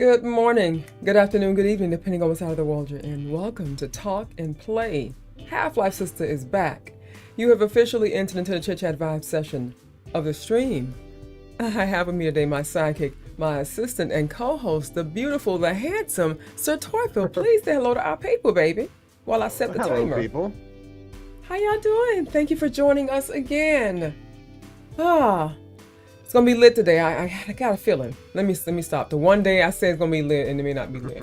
Good morning, good afternoon, good evening, depending on what side of the world you're in. Welcome to Talk and Play. HalfLifeSistah is back. You have officially entered into the Chit-Chat Vibe Session of the stream. I have with me today my sidekick, my assistant and co-host, the beautiful, the handsome Sir Torfil. Please say hello to our people, baby, while I set the timer. Hello, people. How y'all doing? Thank you for joining us again. It's gonna be lit today. I got a feeling. Let me stop. The one day I say it's gonna be lit and it may not be lit.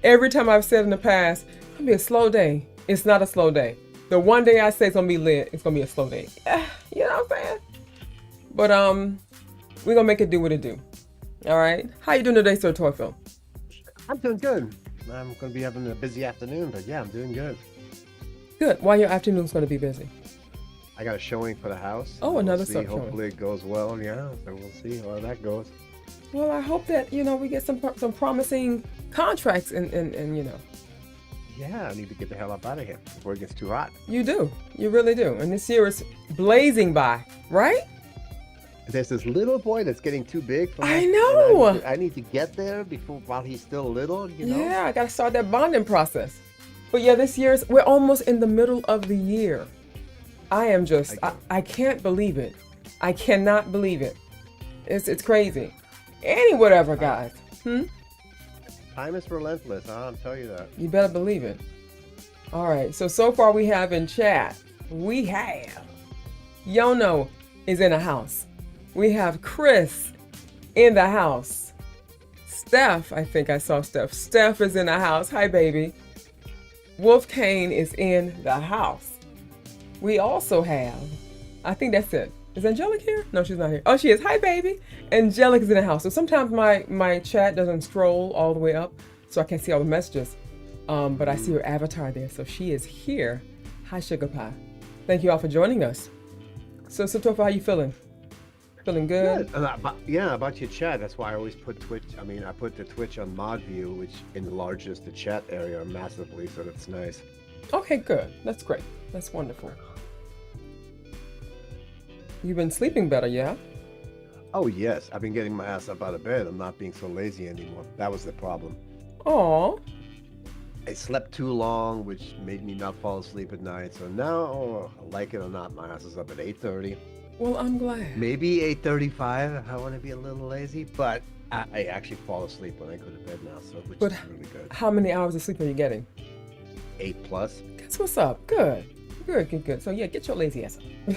Every time I've said in the past, it's gonna be a slow day. It's not a slow day. The one day I say it's gonna be lit, it's gonna be a slow day. You know what I'm saying? But we're gonna make it do what it do. All right. How you doing today, Sir Torfil? I'm doing good. I'm gonna be having a busy afternoon, but yeah, I'm doing good. Good. Why your afternoon's gonna be busy? I got a showing for the house. Oh, another showing. showing. Hopefully it goes well. Yeah, so we'll see how that goes. Well, I hope that we get some promising contracts and Yeah, I need to get the hell up out of here before it gets too hot. You do. You really do. And this year is blazing by, right? There's this little boy that's getting too big for me. I know. I need to get there while he's still little, you know? Yeah, I got to start that bonding process. But yeah, we're almost in the middle of the year. I am just, I can't believe it. I cannot believe it. It's crazy. Whatever, guys. Time is relentless, I'll tell you that. You better believe it. All right, so far we have in chat, we have Jono is in the house. We have Chris in the house. Steph, I think I saw Steph. Steph is in the house. Hi, baby. Wolf Kane is in the house. We also have, I think that's it. Is Angelic here? No, she's not here. Oh, she is. Hi, baby. Angelic is in the house. So sometimes my chat doesn't scroll all the way up, so I can't see all the messages. But I see her avatar there, so she is here. Hi, Sugar Pie. Thank you all for joining us. So Torfil, how you feeling? Feeling good? About your chat. That's why I always put Twitch. I put the Twitch on mod view, which enlarges the chat area massively, so that's nice. Okay, good. That's great. That's wonderful. You've been sleeping better, yeah? Oh, yes. I've been getting my ass up out of bed. I'm not being so lazy anymore. That was the problem. Aw. I slept too long, which made me not fall asleep at night. So now, like it or not, my ass is up at 8:30. Well, I'm glad. Maybe 8:35 if I want to be a little lazy, but I actually fall asleep when I go to bed now, which is really good. How many hours of sleep are you getting? 8+. That's what's up. Good. So yeah, get your lazy ass up.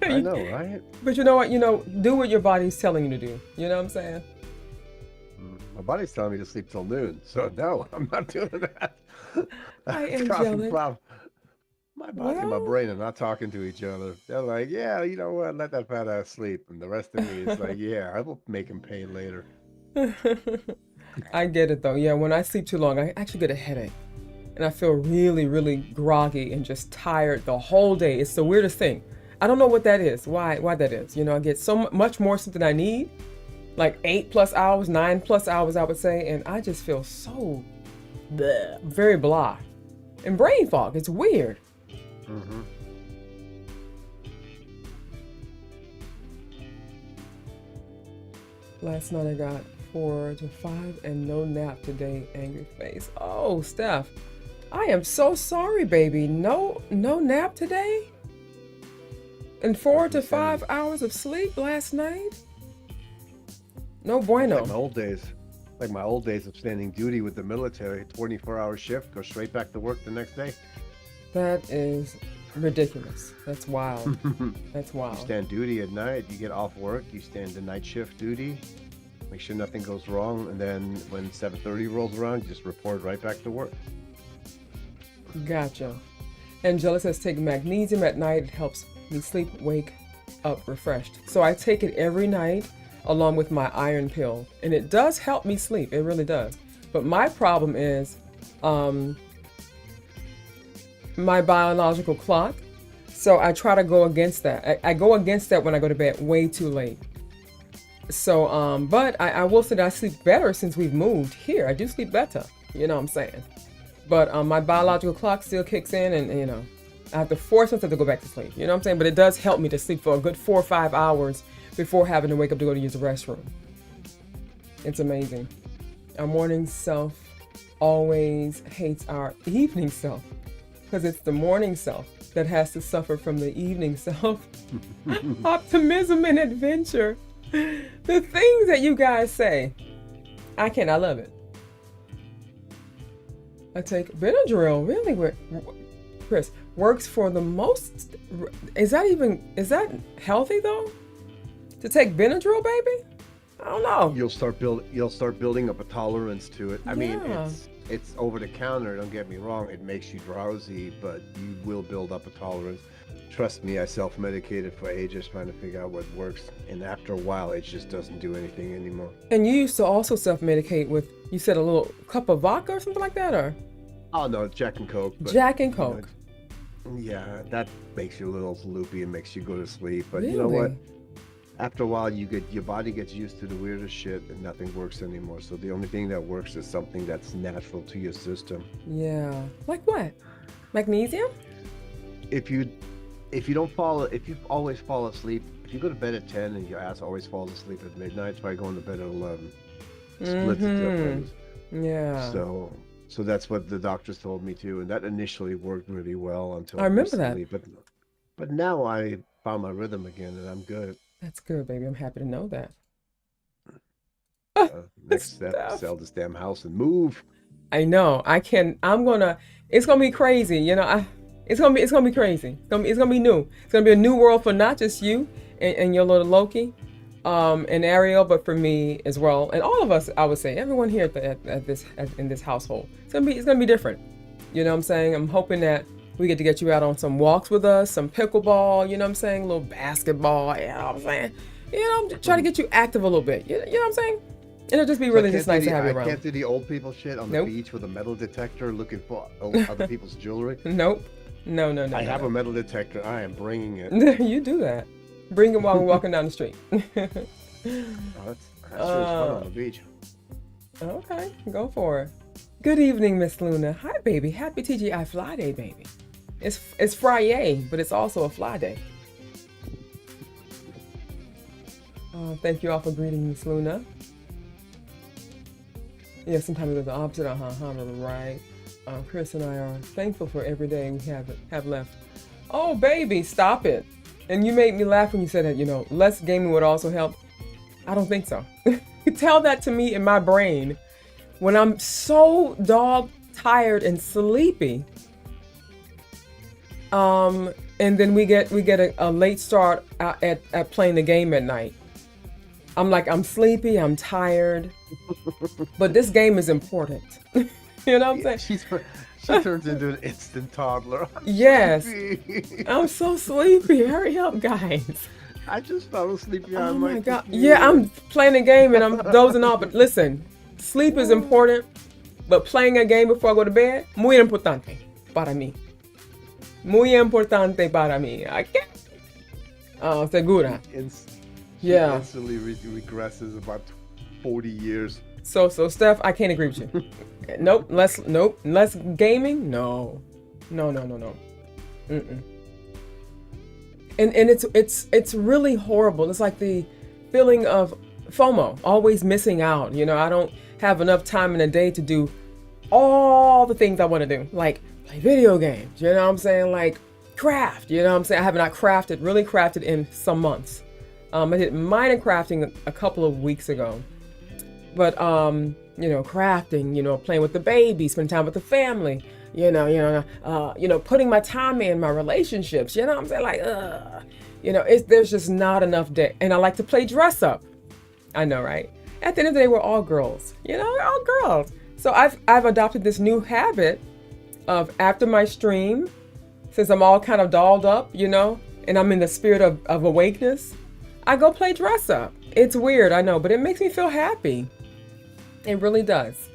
I know, right? But you know what? Do what your body's telling you to do. You know what I'm saying? My body's telling me to sleep till noon, so no, I'm not doing that. Hi, That's causing a Angelic. problem. My body and my brain are not talking to each other. They're like, yeah, you know what? Let that fat ass sleep. And the rest of me is like, yeah, I will make him pay later. I get it though. Yeah, when I sleep too long, I actually get a headache. And I feel really, really groggy and just tired the whole day. It's the weirdest thing. I don't know what that is, why that is. I get so much more sleep than I need, like 8+ hours, 9+ hours, I would say. And I just feel so very blah. And brain fog, it's weird. Last night I got 4 to 5 and no nap today, angry face. Oh, Steph, I am so sorry, baby. No nap today? And 4 to 5 hours of sleep last night? No bueno. Like my old days of standing duty with the military, 24-hour shift, go straight back to work the next day. That is ridiculous. That's wild. That's wild. You stand duty at night, you get off work, you stand the night shift duty, make sure nothing goes wrong, and then when 7:30 rolls around, just report right back to work. Gotcha. Angela says take magnesium at night. It helps me sleep, wake up refreshed. So I take it every night along with my iron pill, and it does help me sleep. It really does. But my problem is my biological clock. So I try to go against that. I go against that when I go to bed way too late. So, but I will say that I sleep better since we've moved here. I do sleep better, you know what I'm saying? But my biological clock still kicks in and, I have to force myself to go back to sleep, you know what I'm saying? But it does help me to sleep for a good 4 or 5 hours before having to wake up to go to use the restroom. It's amazing. Our morning self always hates our evening self because it's the morning self that has to suffer from the evening self. Optimism and adventure. The things that you guys say, I love it. I take Benadryl, really, Chris, works for the most, is that healthy though? To take Benadryl, baby? I don't know. You'll start building up a tolerance to it. I mean, it's over the counter, don't get me wrong, it makes you drowsy, but you will build up a tolerance. Trust me, I self-medicated for ages trying to figure out what works, and after a while it just doesn't do anything anymore. And you used to also self-medicate with, you said, a little cup of vodka or something like that, or? Oh no, Jack and Coke. Jack and Coke. Yeah, that makes you a little loopy and makes you go to sleep, but really? You know what? After a while, your body gets used to the weirdest shit and nothing works anymore. So the only thing that works is something that's natural to your system. Yeah. Like what? Magnesium? If you always fall asleep, if you go to bed at 10 and your ass always falls asleep at midnight, try going to bed at 11. Split the difference. Yeah. So that's what the doctors told me too, and that initially worked really well until I remember that. But now I found my rhythm again, and I'm good. That's good, baby. I'm happy to know that. Next step, sell this damn house and move. I know. It's gonna be crazy. You know, it's gonna be crazy. It's gonna be new. It's gonna be a new world for not just you and your little Loki, and Ariel, but for me as well, and all of us. I would say everyone here in this household. It's gonna be different. You know what I'm saying? I'm hoping that we get you out on some walks with us, some pickleball, you know what I'm saying? A little basketball, you know what I'm saying? You know, try to get you active a little bit. You know what I'm saying? It'll just be really just nice to have you around. I can't do the old people shit on the beach with a metal detector looking for other people's jewelry. Nope. No. I have a metal detector. I am bringing it. You do that. Bring it while we're walking down the street. That's sure fun on the beach. Okay, go for it. Good evening, Miss Luna. Hi, baby. Happy TGI Fly Day, baby. It's Friday, but it's also a fly day. Thank you all for greeting Miss Luna. Yeah, sometimes it's the opposite. Right. Chris and I are thankful for every day we have left. Oh, baby, stop it. And you made me laugh when you said that, you know, less gaming would also help. I don't think so. You tell that to me in my brain when I'm so dog tired and sleepy. And then we get a late start at playing the game at night. I'm sleepy, I'm tired, but this game is important. You know what I'm saying? She turns into an instant toddler. Yes. I'm so sleepy. Hurry up, guys. I just fell asleep. Oh my God. Yeah, I'm playing a game and I'm dozing off. But listen, sleep is important, but playing a game before I go to bed, muy importante para mí. Muy importante para mí. I can't. Oh, segura. Yeah. Instantly regresses about 40 years. So Steph, I can't agree with you. Nope. Less gaming. No. Mm-mm. And it's really horrible. It's like the feeling of FOMO, always missing out. You know, I don't have enough time in a day to do all the things I want to do, like play video games. You know what I'm saying? Like craft. You know what I'm saying? I have not really crafted in some months. I did minor crafting a couple of weeks ago, but you know, crafting. You know, playing with the baby, spending time with the family. You know, putting my time in my relationships. You know what I'm saying? Like, you know, there's just not enough day. And I like to play dress up. I know, right? At the end of the day, we're all girls. You know, we're all girls. So I've adopted this new habit of after my stream, since I'm all kind of dolled up, you know, and I'm in the spirit of awakeness, I go play dress up. It's weird, I know, but it makes me feel happy. It really does.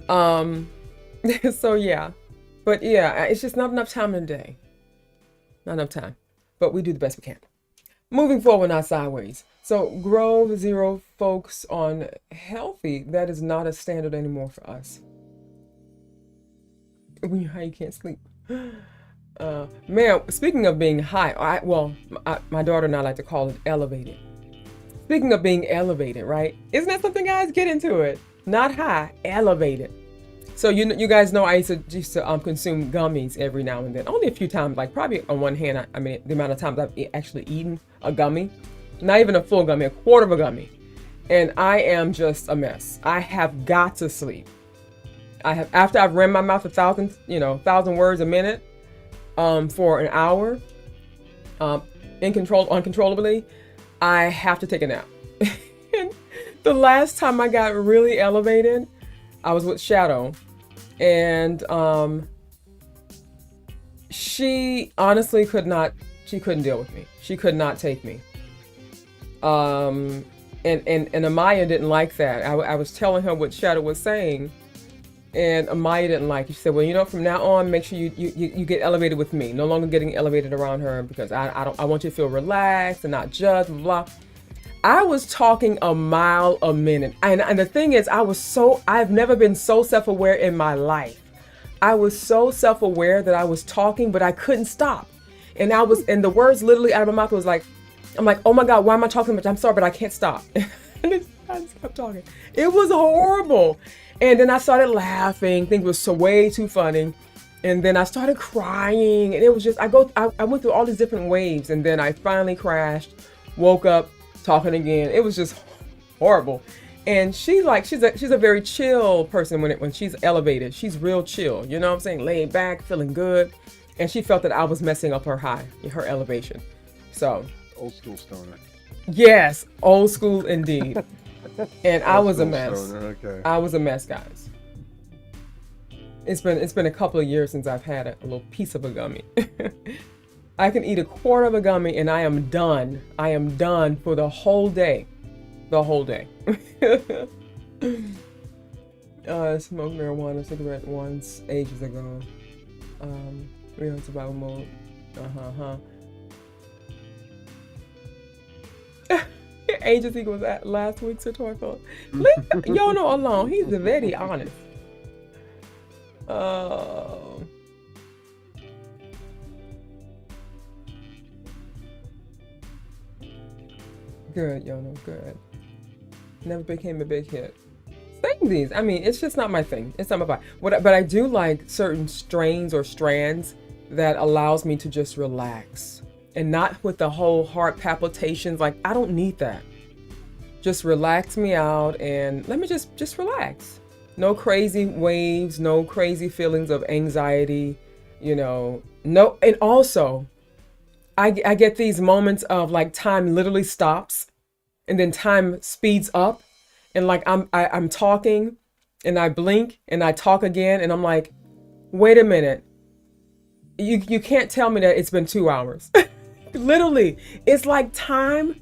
So yeah. But yeah, it's just not enough time in the day. Not enough time. But we do the best we can. Moving forward, not sideways. So Grove Zero folks on healthy, that is not a standard anymore for us. How you can't sleep. Man, speaking of being high, my daughter and I like to call it elevated. Speaking of being elevated, right? Isn't that something, guys? Get into it. not high, elevated. So you guys know I used to consume gummies every now and then, only a few times, like probably on one hand, I mean the amount of times I've actually eaten a gummy, not even a full gummy, a quarter of a gummy, and I am just a mess. I have got to sleep. After I've ran my mouth 1,000 words a minute, for an hour, uncontrollably, I have to take a nap. And the last time I got really elevated, I was with Shadow, and she honestly couldn't deal with me. She could not take me. And Amaya didn't like that. I was telling her what Shadow was saying, and Amaya didn't like it. She said, well, from now on, make sure you get elevated with me. No longer getting elevated around her, because I want you to feel relaxed and not judged, blah, blah. I was talking a mile a minute. And the thing is, I've never been so self-aware in my life. I was so self-aware that I was talking, but I couldn't stop. And the words literally out of my mouth was like, I'm like, oh my God, why am I talking so much? I'm sorry, but I can't stop. And I just kept talking. It was horrible. And then I started laughing. Things were so way too funny. And then I started crying. And it was just, I went through all these different waves. And then I finally crashed, woke up, talking again. It was just horrible. And she's a very chill person when she's elevated. She's real chill. You know what I'm saying? Laid back, feeling good. And she felt that I was messing up her high, her elevation. So. Old school stoner. Yes, old school indeed. And I was a mess. Stoner, okay. I was a mess, guys. It's been a couple of years since I've had a little piece of a gummy. I can eat a quarter of a gummy and I am done. I am done for the whole day. The whole day. I smoked marijuana cigarette once ages ago. We're in survival mode. Agency was at last week's tutorial. Leave Jono alone. He's very honest. Oh. Good, Jono, good. Never became a big hit. Sing these. I mean, it's just not my thing. It's not my vibe. But I do like certain strains or strands that allows me to just relax. And not with the whole heart palpitations. Like, I don't need that. Just relax me out and let me just relax. No crazy waves, no crazy feelings of anxiety, no. And also, I get these moments of like time literally stops and then time speeds up. And like I'm talking and I blink and I talk again and I'm like, wait a minute. You can't tell me that it's been 2 hours. Literally, it's like time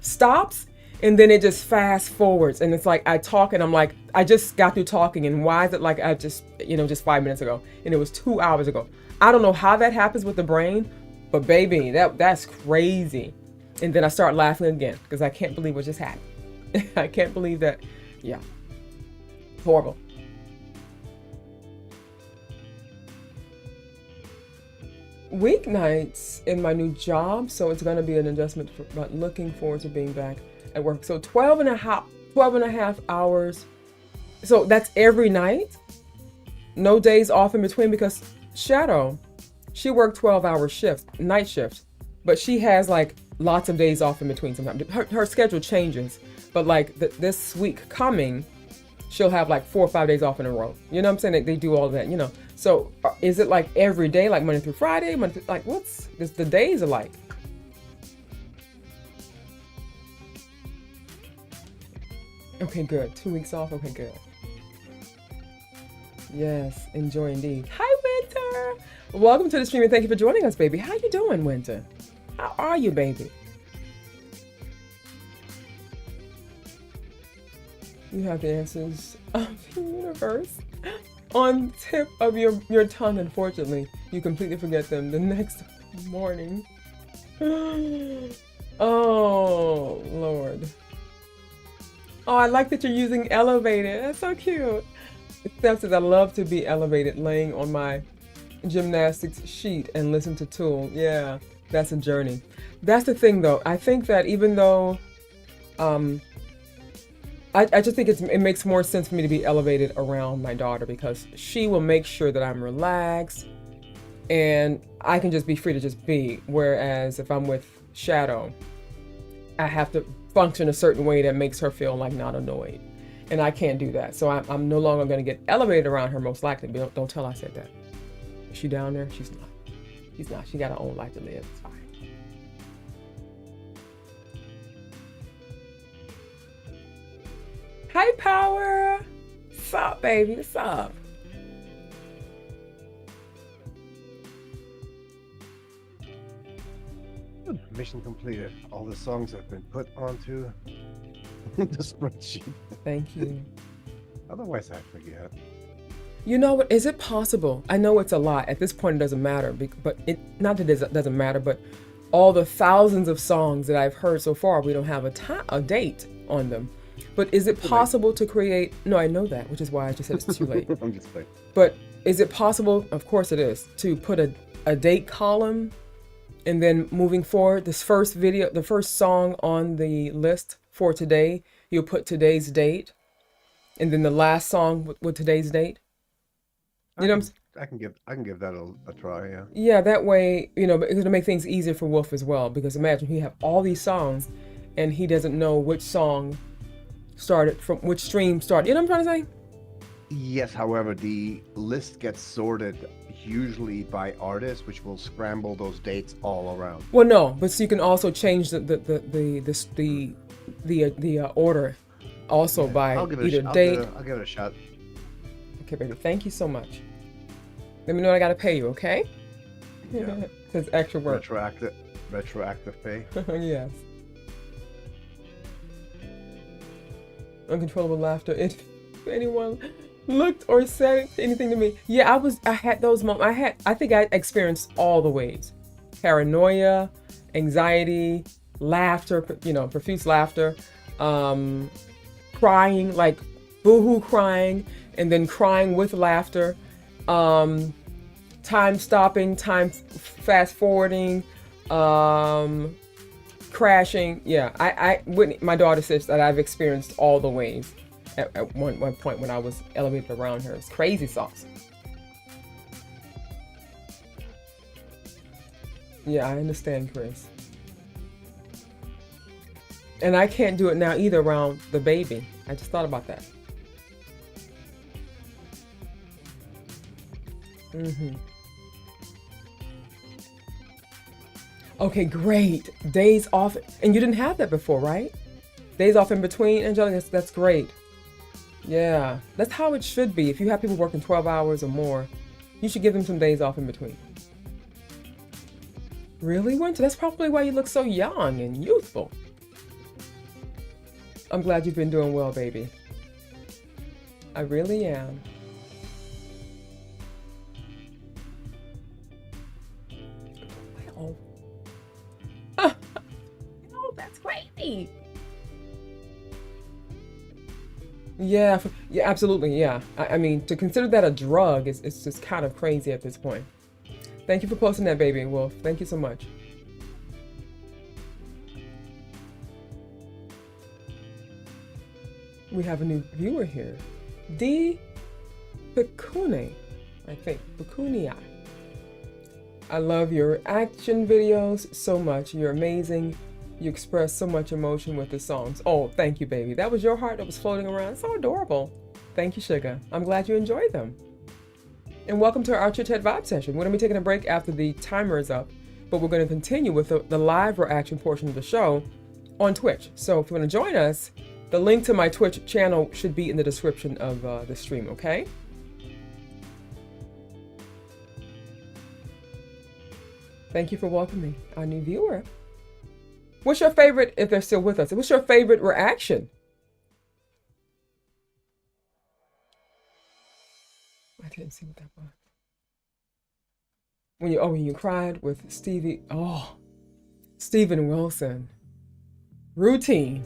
stops and then it just fast forwards. And it's like I talk and I'm like, I just got through talking. And why is it like I just 5 minutes ago? And it was 2 hours ago. I don't know how that happens with the brain, but baby, that's crazy. And then I start laughing again because I can't believe what just happened. I can't believe that. Yeah. Horrible. Weeknights in my new job, so it's going to be an adjustment, but looking forward to being back at work. So 12 and a half hours. So that's every night. No days off in between, because Shadow, she worked 12-hour shifts, night shifts, but she has like lots of days off in between sometimes. Her schedule changes, but like this week coming, she'll have like 4 or 5 days off in a row. You know what I'm saying? They do all of that, So is it like every day, like Monday through Friday? Like what's the days are like? Okay, good. 2 weeks off. Okay, good. Yes, enjoy indeed. Hi, Winter. Welcome to the stream and thank you for joining us, baby. How you doing, Winter? How are you, baby? You have the answers of the universe on tip of your tongue. Unfortunately, you completely forget them the next morning. Oh, Lord. Oh, I like that you're using elevated. That's so cute. Steph says, I love to be elevated, laying on my gymnastics sheet and listen to Tool. Yeah, that's a journey. That's the thing, though. I think that even though I just think it makes more sense for me to be elevated around my daughter because she will make sure that I'm relaxed and I can just be free to just be. Whereas if I'm with Shadow, I have to function a certain way that makes her feel like not annoyed. And I can't do that. So I'm no longer going to get elevated around her, most likely. But don't tell her I said that. Is she down there? She's not. She's not. She got her own life to live. It's fine. Hi, Power. What's up, baby? What's up? Mission completed. All the songs have been put onto the spreadsheet. Thank you. Otherwise, I forget. You know what? Is it possible? I know it's a lot. At this point, it doesn't matter. But not that it doesn't matter, but all the thousands of songs that I've heard so far, we don't have a date on them. But is it possible to create? No, I know that, which is why I just said it's too late. I'm just playing. But is it possible? Of course it is. To put a date column, and then moving forward, this first video, the first song on the list for today, you'll put today's date, and then the last song with today's date. You know what I'm saying? I can give that a try, yeah. Yeah, that way, it'll make things easier for Wolf as well. Because imagine he have all these songs, and he doesn't know which song started from which stream started. You know what I'm trying to say? Yes, however, the list gets sorted usually by artist, which will scramble those dates all around. Well, no, but so you can also change the order also by either date. I'll give it a shot. Okay, baby. Thank you so much. Let me know what I gotta pay you, okay? Yeah. It's extra work. Retroactive pay. Yes. Uncontrollable laughter. If anyone looked or said anything to me, yeah, I had those moments. I think I experienced all the waves: paranoia, anxiety, laughter, profuse laughter, crying, like boohoo crying, and then crying with laughter, time stopping, time fast forwarding, crashing. Yeah, Whitney, my daughter says that I've experienced all the waves at one point when I was elevated around her. It's crazy sauce. Yeah, I understand, Chris. And I can't do it now either around the baby. I just thought about that. Okay, great. Days off. And you didn't have that before, right? Days off in between, Angelica, that's great. Yeah, that's how it should be. If you have people working 12 hours or more, you should give them some days off in between. Really, Winter? That's probably why you look so young and youthful. I'm glad you've been doing well, baby. I really am. Well. Oh, that's crazy. Yeah, absolutely, yeah. I mean, to consider that a drug is just kind of crazy at this point. Thank you for posting that, baby, Wolf. Thank you so much. We have a new viewer here. D. Beckoning, I think. Beckoning. I love your action videos so much. You're amazing. You express so much emotion with the songs. Oh, thank you, baby. That was your heart that was floating around. So adorable. Thank you, sugar. I'm glad you enjoyed them. And welcome to our Chit-Chat Vibe Session. We're going to be taking a break after the timer is up, but we're going to continue with the live reaction portion of the show on Twitch. So if you want to join us, the link to my Twitch channel should be in the description of the stream, okay? Thank you for welcoming our new viewer. What's your favorite, if they're still with us, what's your favorite reaction? I didn't see what that was. When you cried with Stevie, Steven Wilson. Routine.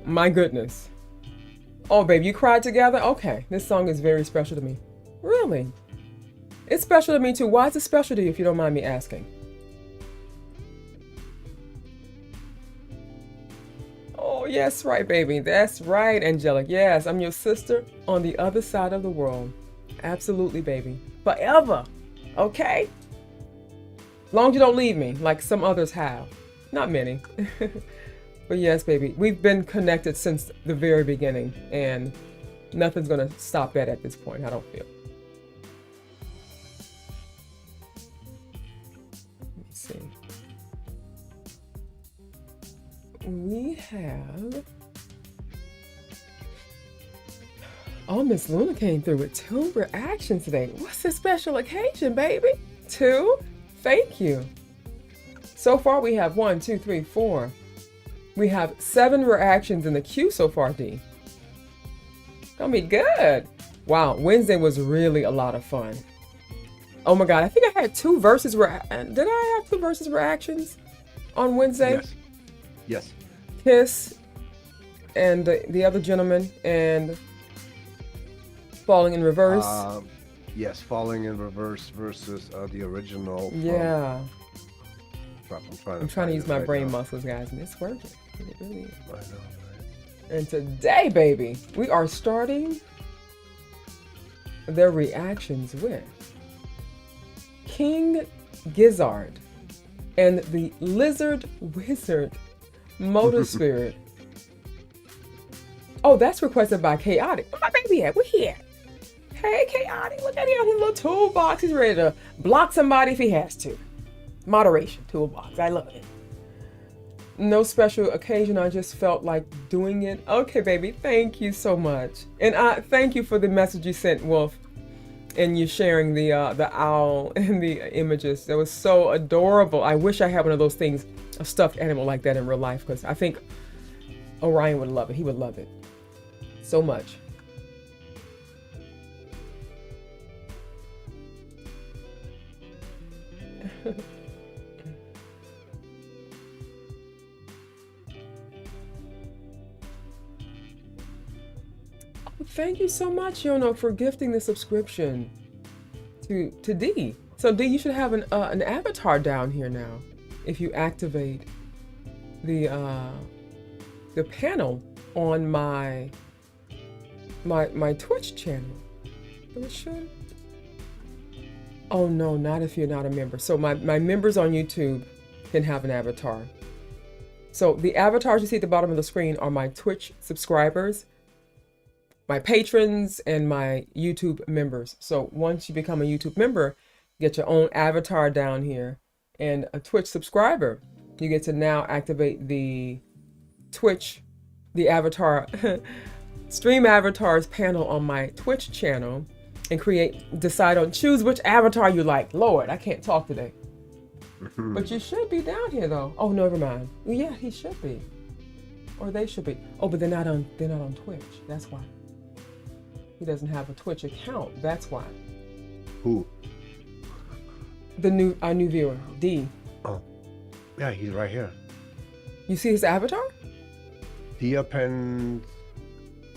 My goodness. Oh, baby, you cried together? Okay, this song is very special to me. Really? It's special to me too. Why is it special to you, if you don't mind me asking? Oh, yes, right, baby. That's right, Angelic. Yes, I'm your sister on the other side of the world. Absolutely, baby. Forever. Okay? Long as you don't leave me like some others have. Not many. But yes, baby, we've been connected since the very beginning, and nothing's going to stop that at this point, I don't feel. Let me see. We have... Oh, Miss Luna came through with 2 reactions today. What's the special occasion, baby? 2? Thank you. So far, we have 1, 2, 3, 4. We have 7 reactions in the queue so far, D. Gonna be good. Wow, Wednesday was really a lot of fun. Oh my God, I think I had 2 versus did I have 2 versus reactions on Wednesday? Yes. Yes. Kiss and the other gentleman and Falling in Reverse. Yes, Falling in Reverse versus the original. Yeah. I'm trying to use my brain muscles, guys, and it's working. It really is. I know, right? And today, baby, we are starting their reactions with King Gizzard and the Lizard Wizard Motor Spirit. Oh, that's requested by Chaotic. Where my baby at? Where he at? Hey, Chaotic, look at him on his little toolbox. He's ready to block somebody if he has to. Moderation toolbox. I love it. No special occasion. I just felt like doing it. Okay, baby. Thank you so much. And thank you for the message you sent, Wolf, and you sharing the owl and the images. That was so adorable. I wish I had one of those things, a stuffed animal like that in real life, because I think Orion would love it. He would love it so much. Thank you so much, Jono, for gifting the subscription to D. So D, you should have an avatar down here now. If you activate the panel on my Twitch channel. It should. Oh no, not if you're not a member. So my members on YouTube can have an avatar. So the avatars you see at the bottom of the screen are my Twitch subscribers, my patrons, and my YouTube members. So once you become a YouTube member, you get your own avatar down here, and a Twitch subscriber, you get to now activate the Twitch, the avatar, stream avatars panel on my Twitch channel, and choose which avatar you like. Lord, I can't talk today. But you should be down here though. Oh, never mind. Well, yeah, he should be, or they should be. Oh, but they're not on Twitch. That's why. He doesn't have a Twitch account. That's why. Who? Our new viewer, D. Oh, yeah, he's right here. You see his avatar? Diapen.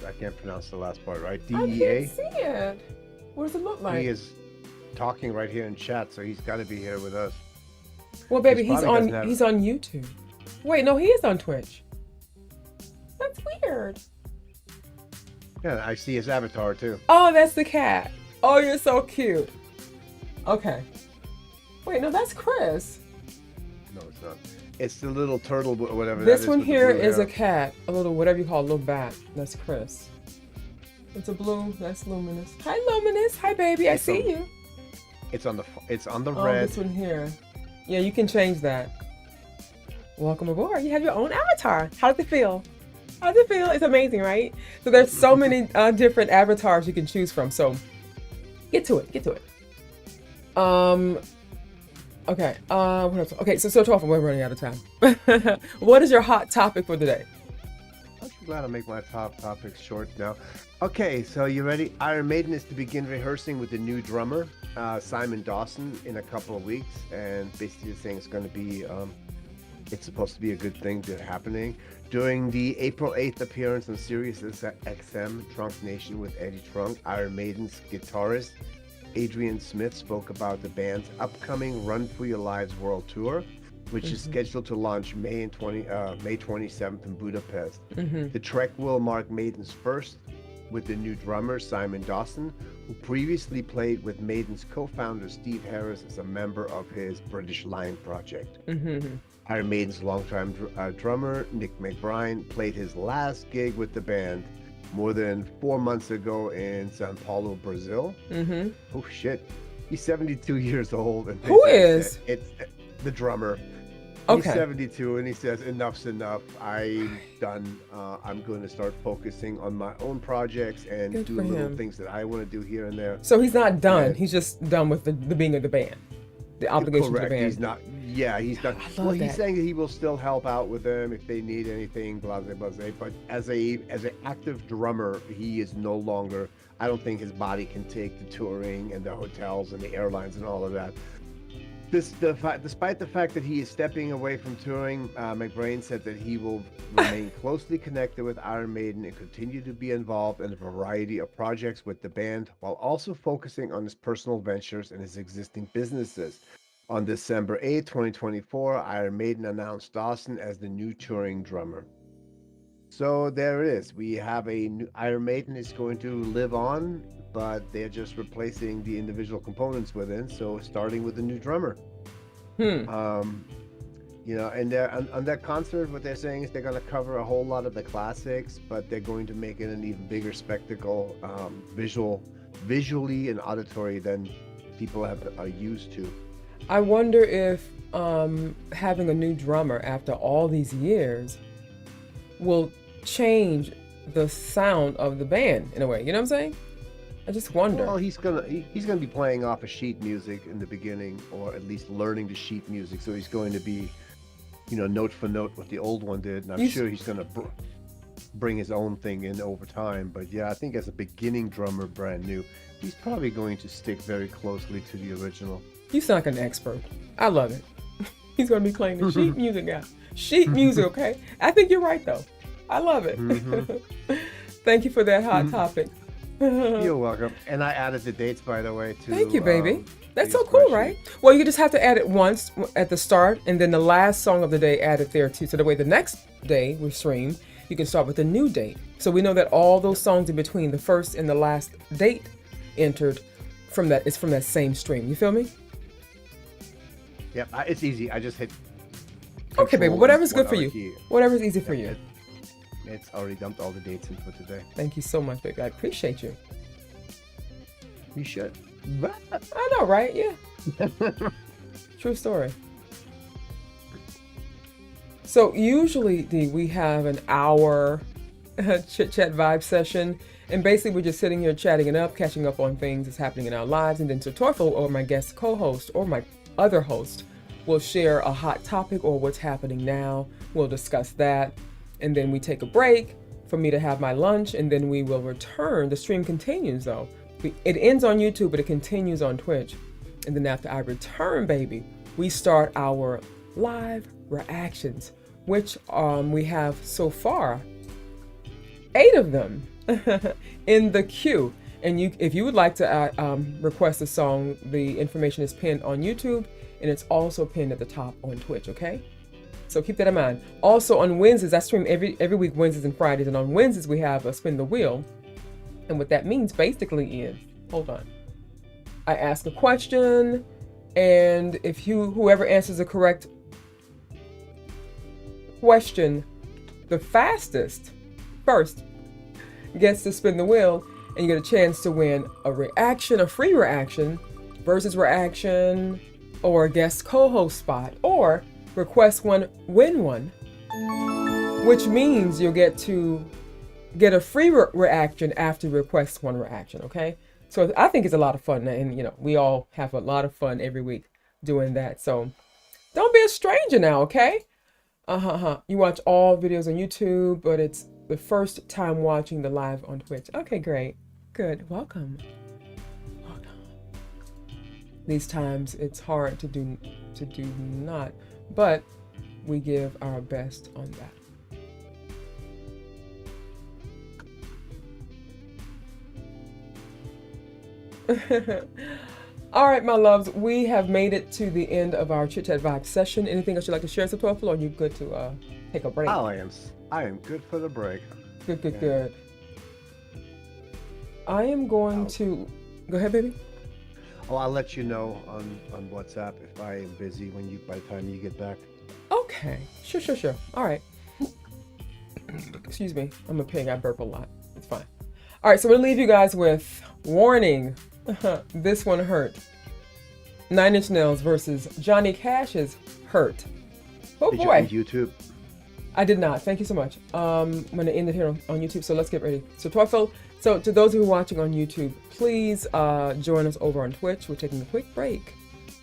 I can't pronounce the last part, right? DEA. I can't see it. What does it look like? He is talking right here in chat, so he's got to be here with us. Well, baby, he's on YouTube. Wait, no, he is on Twitch. That's weird. Yeah, I see his avatar too. Oh, that's the cat. Oh, you're so cute. Okay. Wait, no, that's Chris. No, it's not. It's the little turtle, whatever. This one here is a cat, a little whatever you call a little bat. That's Chris. It's a blue. That's Luminous. Hi, Luminous. Hi, baby. I see you. It's on the red. Oh, this one here. Yeah, you can change that. Welcome aboard. You have your own avatar. How does it feel? How does it feel? It's amazing, right? So there's so many different avatars you can choose from. So get to it. Get to it. Okay. What else? Okay. So 12. We're running out of time. What is your hot topic for today? I'm glad I make my top topics short now. Okay, so you ready? Iron Maiden is to begin rehearsing with the new drummer, Simon Dawson, in a couple of weeks, and basically saying it's going to be, it's supposed to be a good thing happening. During the April 8th appearance on Sirius XM Trunk Nation with Eddie Trunk, Iron Maiden's guitarist Adrian Smith spoke about the band's upcoming Run for Your Lives World Tour. which is scheduled to launch May 27th in Budapest. Mm-hmm. The trek will mark Maiden's first with the new drummer Simon Dawson, who previously played with Maiden's co-founder Steve Harris as a member of his British Lion project. Mm-hmm. Iron Maiden's longtime drummer Nick McBride played his last gig with the band more than 4 months ago in Sao Paulo, Brazil. Mm-hmm. Oh shit, he's 72 years old. And Who is? It's the drummer. Okay. He's 72 and he says, enough's enough. I'm done. I'm going to start focusing on my own projects and Good do for little him. things that I want to do here and there. So he's not done. Yeah. He's just done with the being of the band, the obligation Correct. to the band. He's not. Yeah, he's done. I love Well, that. he's saying that he will still help out with them if they need anything, blah blah blah. But as an active drummer, he is no longer. I don't think his body can take the touring and the hotels and the airlines and all of that. Despite the fact that he is stepping away from touring, McBride said that he will remain closely connected with Iron Maiden and continue to be involved in a variety of projects with the band, while also focusing on his personal ventures and his existing businesses. On December 8, 2024, Iron Maiden announced Dawson as the new touring drummer. So there it is. We have a new Iron Maiden is going to live on, but they're just replacing the individual components within. So starting with the new drummer. You know, and on that concert, what they're saying is they're going to cover a whole lot of the classics, but they're going to make it an even bigger spectacle, visually and auditory than people are used to. I wonder if having a new drummer after all these years will change the sound of the band in a way. You know what I'm saying? I just wonder. Well, he's gonna be playing off of sheet music in the beginning, or at least learning the sheet music. So he's going to be, you know, note for note what the old one did, and I'm sure he's gonna bring his own thing in over time. But yeah, I think as a beginning drummer, brand new, he's probably going to stick very closely to the original. You sound like an expert. I love it. He's going to be playing the sheet music guy. Sheet music, okay? I think you're right, though. I love it. Thank you for that hot topic. You're welcome. And I added the dates, by the way, too. Thank you, baby. That's so cool, right? Well, you just have to add it once at the start, and then the last song of the day added there, too. So the way the next day we stream, you can start with a new date. So we know that all those songs in between the first and the last date entered from that is from that same stream. You feel me? Yep, it's easy. I just hit. Okay, baby. Whatever's good for you. Key. Whatever's easy for you. It's already dumped all the dates in for today. Thank you so much, baby. I appreciate you. You should. I know, right? Yeah. True story. So usually, Dee, we have an hour chit-chat vibe session. And basically, we're just sitting here chatting it up, catching up on things that's happening in our lives. And then Torfel, or my guest co-host, or my other host, will share a hot topic or what's happening now. We'll discuss that. And then we take a break for me to have my lunch. And then we will return. The stream continues, though. It ends on YouTube, but it continues on Twitch. And then after I return, baby, we start our live reactions, which we have so far 8 of them in the queue. And if you would like to request a song, the information is pinned on YouTube, and it's also pinned at the top on Twitch, okay? So keep that in mind. Also on Wednesdays, I stream every week, Wednesdays and Fridays, and on Wednesdays we have a Spin the Wheel. And what that means basically is, hold on, I ask a question, and if whoever answers the correct question the fastest first gets to spin the wheel, and you get a chance to win a reaction, a free reaction, versus reaction, or a guest co-host spot, or request one, win one, which means you'll get to get a free reaction after you request one reaction, okay? So I think it's a lot of fun, and you know, we all have a lot of fun every week doing that. So don't be a stranger now, okay? You watch all videos on YouTube, but it's the first time watching the live on Twitch. Okay, great. Good. Welcome. These times it's hard to do not, but we give our best on that. All right, my loves, we have made it to the end of our Chit-Chat Vibe session. Anything else you'd like to share, Satofa, or are you good to take a break? Oh, I am good for the break. Good. I am going to... Go ahead, baby. Oh, I'll let you know on WhatsApp if I am busy by the time you get back. Okay. Sure. All right. Excuse me. I'm a pig. I burp a lot. It's fine. All right, so we'll leave you guys with warning. This one hurt. 9 Inch Nails versus Johnny Cash's Hurt. Oh, Did boy. you YouTube? I did not. Thank you so much. I'm going to end it here on YouTube, so let's get ready. So to those who are watching on YouTube, please join us over on Twitch. We're taking a quick break.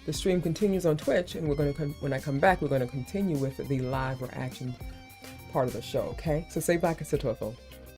The stream continues on Twitch, and we're going to when I come back, we're going to continue with the live reaction part of the show, okay? So say bye, Satofa.